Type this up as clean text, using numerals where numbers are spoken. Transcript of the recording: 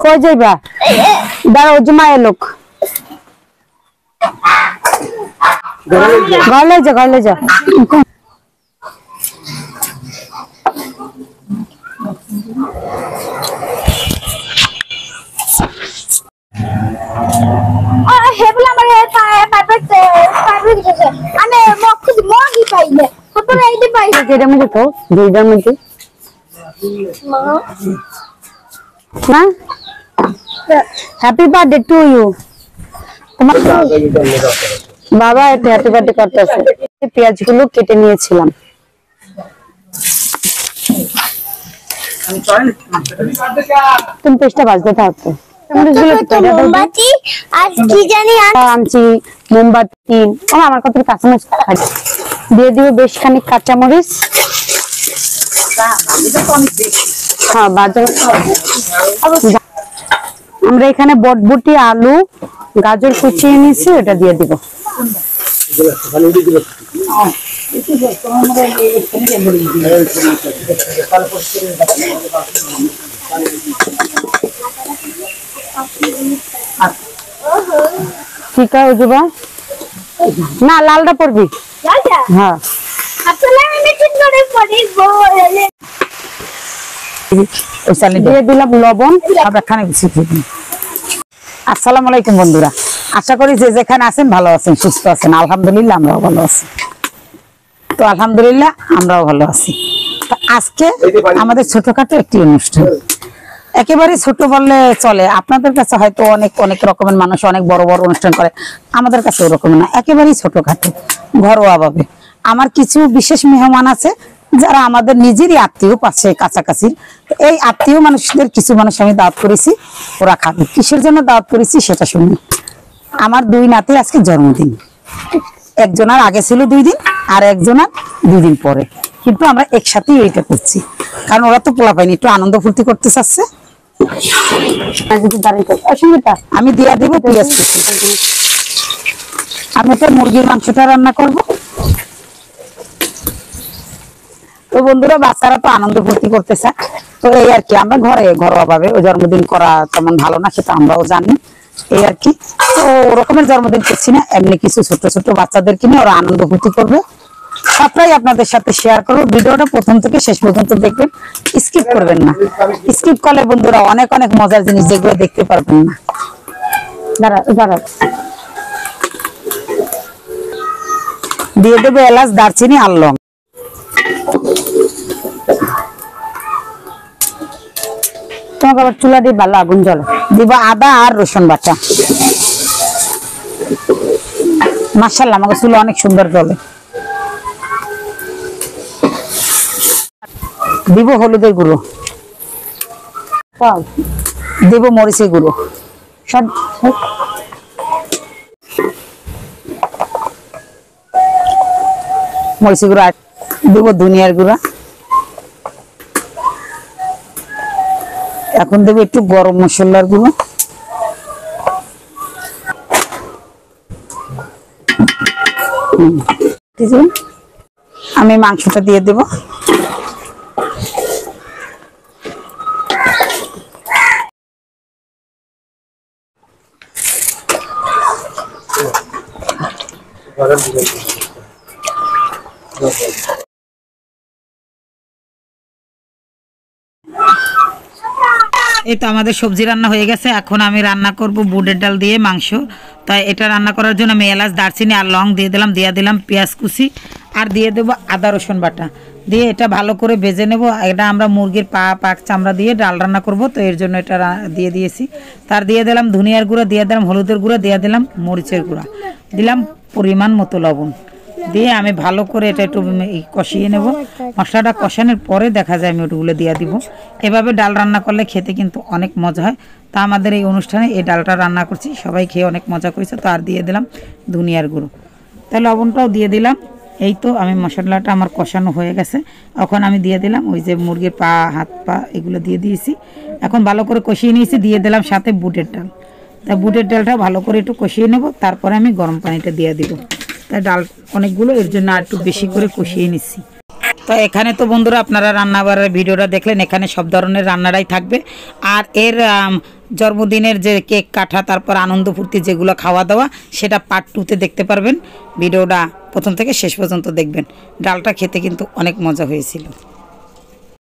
কই যাইবা দাঁড়া ওই যে মায়ের লোক ঘরে যা হ্যাপি বার্থডে টু ইউ বাবা এটা হ্যাপি বার্থডে করতেছে পেঁয়াজগুলো কেটে নিয়েছিলাম তুমি পেস্টটা ভাজতে থাকো মোমবাতি আর কি জানি আনছি মোমবাতি আমার কত কাঁচামরিচ দিয়ে দিব বেশ খানিক কাঁচামরিচ হ্যাঁ বাজার আমরা এখানে বটবটি আলু গাজর কুচিয়ে নিয়েছি ওটা দিয়ে দিব ঠিক আছে যুবা না লালটা পড়বি হ্যাঁ দিয়ে দিলাম লবণ। আসসালামু আলাইকুম বন্ধুরা, আশা করি যে যেখানে আছেন ভালো আছেন সুস্থ আছেন। আলহামদুলিল্লাহ আমরাও ভালো আছি। তো আলহামদুলিল্লাহ আমরাও ভালো আছি। আজকে আমাদের ছোটখাটো একটি অনুষ্ঠান, একেবারে ছোট বললে চলে। আপনাদের কাছে হয়তো অনেক অনেক রকমের মানুষ অনেক বড় বড় অনুষ্ঠান করে, আমাদের কাছে ওরকম না, একেবারেই ছোটখাটো ঘরোয়া ভাবে। আমার কিছু বিশেষ মেহমান আছে যারা আমাদের নিজেরই আত্মীয়, পাশে কাছাকাছি। এই আত্মীয় মানুষদের কিছু মানুষ আমি দাওয়াত করেছি, ওরা খাবে। কিসের জন্য দাওয়াত করেছি সেটা শুনি। আমার দুই নাতির আজকে জন্মদিন, একজনের আগে ছিল 2 দিন আর একজনের 2 দিন পরে, কিন্তু আমরা একসাথেই এইটা করছি কারণ ওরা তো পোলা পাইনি, একটু আনন্দ ফুর্তি করতে চাচ্ছে। আমি দিয়ে দেব পেঁয়াজ কুচি। আমি তো মুরগির মাংসটা রান্না করব। তো বন্ধুরা বাচ্চারা তো আনন্দ ফুর্তি করতে চায়, তো এই আর কি। আমরা ঘরোয়া ভাবে ওই জন্মদিন করা তেমন ভালো না, সেটা আমরাও জানি, এই আর কি। তো ওরকমের জন্মদিন করছি না, এমনি কিছু ছোট ছোট বাচ্চাদের কিনে ওরা আনন্দ ফুর্তি করবে, সবটাই আপনাদের সাথে শেয়ার করবো। ভিডিওটা প্রথম থেকে শেষ পর্যন্ত দেখবেন, স্কিপ করবেন না। স্কিপ করলে বন্ধুরা অনেক অনেক মজার জিনিস যেগুলো দেখতে পারবেন না। দাঁড়া দিয়ে দেবো এলাচ, দারচিনি আর লং। তোমাকে আবার চুলা দিয়ে ভালো আগুন জ্বলে দিব। আদা আর রসুন বাটা। মাশাআল্লাহ আমাকে চুলা অনেক সুন্দর জ্বলে। দিব হলুদের গুঁড়ো, দিব মরিচের গুঁড়ো, সব মরিচের গুঁড়ো, দিব ধনিয়ার গুঁড়া। এখন দেবো একটু গরম মশলার গুঁড়ো, আমি মাংসটা দিয়ে দেব। এই তো আমাদের সবজি রান্না হয়ে গেছে। এখন আমি রান্না করব বুটের ডাল দিয়ে মাংস। তাই এটা রান্না করার জন্য আমি এলাচ, দারচিনি আর লং দিয়ে দিলাম পেঁয়াজ কুচি আর দিয়ে দেবো আদা রসুন বাটা দিয়ে এটা ভালো করে ভেজে নেব। এটা আমরা মুরগির পাক চামড়া দিয়ে ডাল রান্না করব, তো এর জন্য এটা দিয়ে দিয়েছি। তার দিয়ে দিলাম ধনিয়ার গুঁড়া, দিয়ে দিলাম হলুদের গুঁড়া, দিয়ে দিলাম মরিচের গুঁড়া, দিলাম পরিমাণ মতো লবণ দিয়ে আমি ভালো করে এটা একটু কষিয়ে নেব। মশলাটা কষানোর পরে দেখা যায় আমি ওগুলো দিয়ে দিব। এভাবে ডাল রান্না করলে খেতে কিন্তু অনেক মজা হয়। তা আমাদের এই অনুষ্ঠানে এই ডালটা রান্না করছি, সবাই খেয়ে অনেক মজা করেছে। তো আর দিয়ে দিলাম ধনিয়ার গুঁড়ো, তাহলে লবণটাও দিয়ে দিলাম। এই তো আমি মশলাটা আমার কষানো হয়ে গেছে। এখন আমি দিয়ে দিলাম ওই যে মুরগির পা, হাত পা এগুলো দিয়ে দিয়েছি। এখন ভালো করে কষিয়ে নিয়েছি, দিয়ে দিলাম সাথে বুটের ডাল। তা বুটের ডালটা ভালো করে একটু কষিয়ে নেব, তারপরে আমি গরম পানিটা দিয়ে দিব। তাই ডাল অনেকগুলো, এর জন্য আর একটু বেশি করে কষিয়ে নিচ্ছি। তো এখানে তো বন্ধুরা আপনারা রান্নাবাড়ার ভিডিওটা দেখলেন, এখানে সব ধরনের রান্নারাই থাকবে। আর এর জন্মদিনের যে কেক কাটা, তারপর আনন্দ ফুর্তি যেগুলো খাওয়া দাওয়া, সেটা পার্ট 2-তে দেখতে পারবেন। ভিডিওটা প্রথম থেকে শেষ পর্যন্ত দেখবেন। ডালটা খেতে কিন্তু অনেক মজা হয়েছিল।